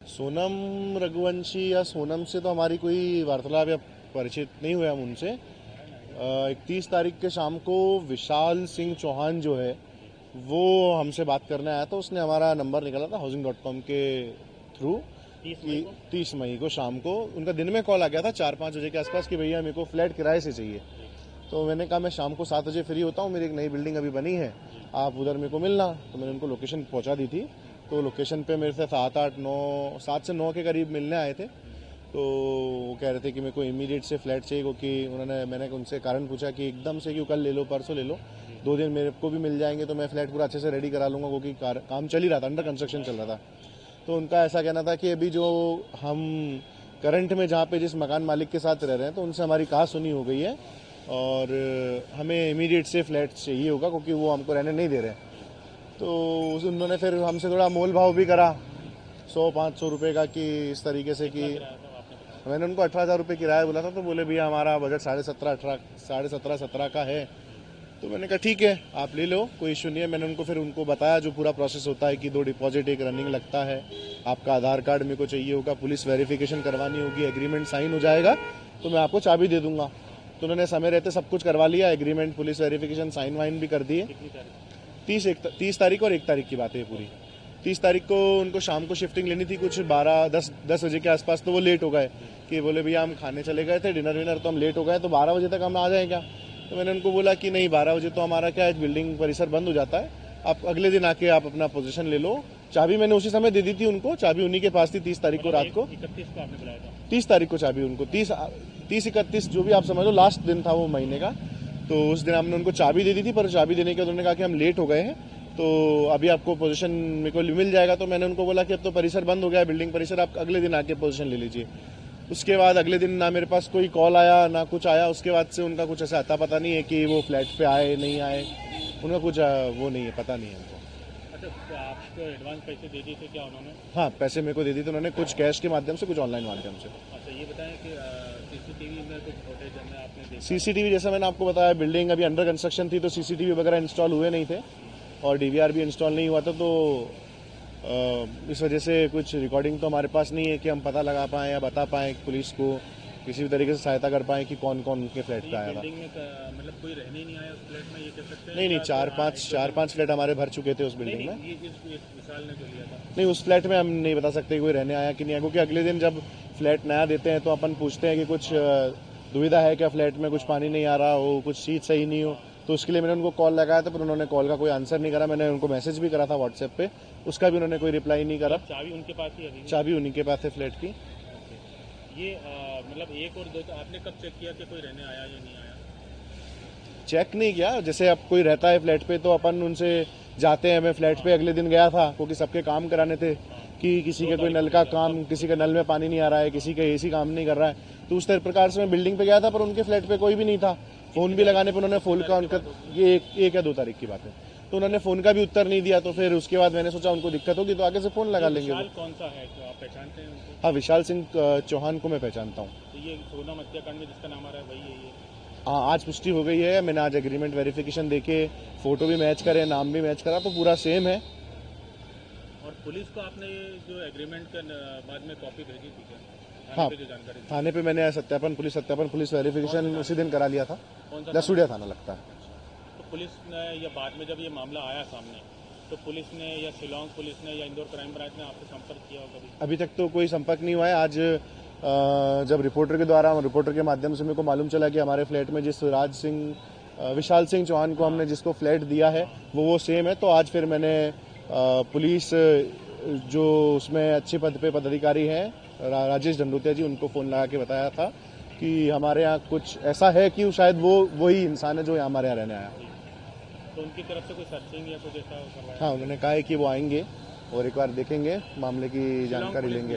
सोनम रघुवंशी या सोनम से तो हमारी कोई वार्तालाप या परिचित नहीं हुए हम उनसे। 31 तारीख के शाम को विशाल सिंह चौहान जो है वो हमसे बात करने आया था। उसने हमारा नंबर निकाला था housing.com के थ्रू। 30 मई को शाम को उनका दिन में कॉल आ गया था 4-5 बजे के आसपास कि भैया मेरे को फ्लैट किराए से चाहिए। तो मैंने कहा मैं शाम को 7 बजे फ्री होता हूँ, मेरी एक नई बिल्डिंग अभी बनी है, आप उधर मेरे को मिलना। तो मैंने उनको लोकेशन पहुँचा दी थी। तो लोकेशन पे मेरे से 7 से 9 के करीब मिलने आए थे। तो वो कह रहे थे कि मेरे को इमीडिएट से फ्लैट चाहिए, क्योंकि मैंने उनसे कारण पूछा कि एकदम से क्यों, कल ले लो परसों ले लो, 2 दिन मेरे को भी मिल जाएंगे तो मैं फ्लैट पूरा अच्छे से रेडी करा लूँगा, क्योंकि काम चल ही रहा था, अंडर कंस्ट्रक्शन चल रहा था। तो उनका ऐसा कहना था कि अभी जो हम करंट में जहाँ पे जिस मकान मालिक के साथ रह रहे हैं तो उनसे हमारी कहा सुनी हो गई है और हमें इमीडिएट से फ्लैट चाहिए होगा, क्योंकि वो हमको रहने नहीं दे रहे हैं। तो उन्होंने फिर हमसे थोड़ा मोल भाव भी करा 100-500 रुपये का, कि इस तरीके से कि मैंने उनको 18,000 रुपये किराया बोला था। तो बोले भैया हमारा बजट 17.5 का है। तो मैंने कहा ठीक है आप ले लो, कोई इशू नहीं है। मैंने उनको बताया जो पूरा प्रोसेस होता है कि 2 डिपॉजिट एक रनिंग लगता है, आपका आधार कार्ड मेरे को चाहिए होगा, पुलिस वेरिफिकेशन करवानी होगी, एग्रीमेंट साइन हो जाएगा तो मैं आपको चाबी दे दूंगा। तो उन्होंने समय रहते सब कुछ करवा लिया, एग्रीमेंट पुलिस वेरिफिकेशन साइन वाइन भी कर दिए। 30 तारीख और 1 तारीख की बात है पूरी। 30 तारीख को उनको शाम को शिफ्टिंग लेनी थी कुछ 10 बजे के आसपास। तो वो लेट हो गए कि बोले भैया हम खाने चले गए थे डिनर विनर, तो हम लेट हो गए, तो 12 बजे तक हम आ जाएं क्या। तो मैंने उनको बोला कि नहीं 12 बजे तो हमारा क्या है, बिल्डिंग परिसर बंद हो जाता है, आप अगले दिन आके आप अपना पोजीशन ले लो। चाबी मैंने उसी समय दे दी थी उनको, चाबी उन्हीं के पास थी 30 तारीख को रात को। 31 को आपने बुलाया था? 30 तारीख को चाबी उनको, 30-31 जो भी आप समझ लो लास्ट दिन था वो महीने का। तो उस दिन हमने उनको चाबी दे दी थी, पर चाबी देने के बाद उन्होंने कहा कि हम लेट हो गए हैं तो अभी आपको पोजीशन मेरे को मिल जाएगा। तो मैंने उनको बोला कि अब तो परिसर बंद हो गया है, बिल्डिंग परिसर, आप अगले दिन आके पोजीशन ले लीजिए। उसके बाद अगले दिन ना मेरे पास कोई कॉल आया ना कुछ आया। उसके बाद से उनका कुछ ऐसा आता पता नहीं है कि वो फ्लैट पे आए नहीं आए, उनका कुछ वो नहीं है, पता नहीं है हमको। अच्छा, तो आपको एडवांस पैसे दे दिए थे क्या उन्होंने? हाँ पैसे मेरे को दे दिए थे उन्होंने, कुछ कैश के माध्यम से कुछ ऑनलाइन माध्यम से। अच्छा, ये बताएं कि सीसीटीवी में कुछ फुटेज हमें आपने देखा? सीसीटीवी जैसा मैंने आपको बताया, बिल्डिंग अभी अंडर कंस्ट्रक्शन थी तो सीसीटीवी वगैरह इंस्टॉल हुए नहीं थे और डीवीआर भी इंस्टॉल नहीं हुआ था। तो इस वजह से कुछ रिकॉर्डिंग तो हमारे पास नहीं है कि हम पता लगा पाएँ या बता पाएँ पुलिस को, किसी भी तरीके से सहायता कर पाएँ कि कौन कौन उनके फ्लैट पे आया था। बिल्डिंग में मतलब कोई रहने ही नहीं आया उस फ्लैट में, ये कह सकते हैं? नहीं 4-5 फ्लैट हमारे भर चुके थे उस बिल्डिंग में। ये विशाल ने जो लिया था? नहीं उस फ्लैट में हम नहीं बता सकते कोई रहने आया कि नहीं आया, क्योंकि अगले दिन जब फ्लैट नया देते हैं तो अपन पूछते हैं कि कुछ दुविधा है क्या, फ्लैट में कुछ पानी नहीं आ रहा हो, कुछ चीज़ सही नहीं हो। तो उसके लिए मैंने उनको कॉल लगाया था, पर उन्होंने कॉल का कोई आंसर नहीं करा। मैंने उनको मैसेज भी करा था व्हाट्सएप पे, उसका भी उन्होंने कोई रिप्लाई नहीं करा। चाबी उनके पास ही अभी? चाबी उन्हीं के पास है फ्लैट की। ये मतलब 1 और 2 तो आपने कब चेक किया कि कोई रहने आया या नहीं आया? चेक नहीं किया, जैसे अब कोई रहता है फ्लैट पे तो अपन उनसे जाते हैं। मैं फ्लैट पे अगले दिन गया था क्योंकि सबके काम कराने थे कि किसी के कोई नल का काम, किसी के नल में पानी नहीं आ रहा है, किसी का एसी काम नहीं कर रहा है। तो उस प्रकार से मैं बिल्डिंग पे गया था, पर उनके फ्लैट पे कोई भी नहीं था। फोन भी लगाने पर उन्होंने फोन का उनका ये 1 या 2 तारीख की बात है, तो उन्होंने फोन का भी उत्तर नहीं दिया। तो फिर उसके बाद मैंने सोचा उनको दिक्कत होगी तो आगे से फोन लगा लेंगे। विशाल कौन सा है, तो आप पहचानते हैं उनको? हाँ विशाल सिंह चौहान को मैं पहचानता हूँ। तो ये सोनम हत्याकांड में जिसका नाम आ रहा है वही है ये? हाँ आज पुष्टि हो गई है। मैंने आज एग्रीमेंट वेरिफिकेशन देके फोटो भी मैच करे, नाम भी मैच करा, तो पूरा सेम है। और पुलिस को आपने ये जो एग्रीमेंट का बाद में कॉपी भेजी थी क्या? हाँ पे जो जानकारी थी? थाने पे मैंने पुलिस वेरिफिकेशन उसी दिन करा लिया था। कौन सा लसूड़िया थाना लगता है। तो पुलिस ने या बाद में जब ये मामला आया सामने तो पुलिस ने या शिलोंग पुलिस ने या इंदौर क्राइम ब्रांच ने आपसे संपर्क किया हो कभी? अभी तक तो कोई संपर्क नहीं हुआ है। आज जब रिपोर्टर के माध्यम से मेरे को मालूम चला कि हमारे फ्लैट में जिस विशाल सिंह चौहान को हमने जिसको फ्लैट दिया है वो सेम है। तो आज फिर मैंने पुलिस जो उसमें अच्छे पद पे पदाधिकारी हैं राजेश दंडोतिया जी, उनको फ़ोन लगा के बताया था कि हमारे यहाँ कुछ ऐसा है कि शायद वो वही इंसान है जो यहाँ हमारे यहाँ रहने आया। तो उनकी तरफ से कोई सर्चिंग या कुछ ऐसा करवाया? हाँ उन्होंने कहा है कि वो आएंगे और एक बार देखेंगे, मामले की जानकारी लेंगे।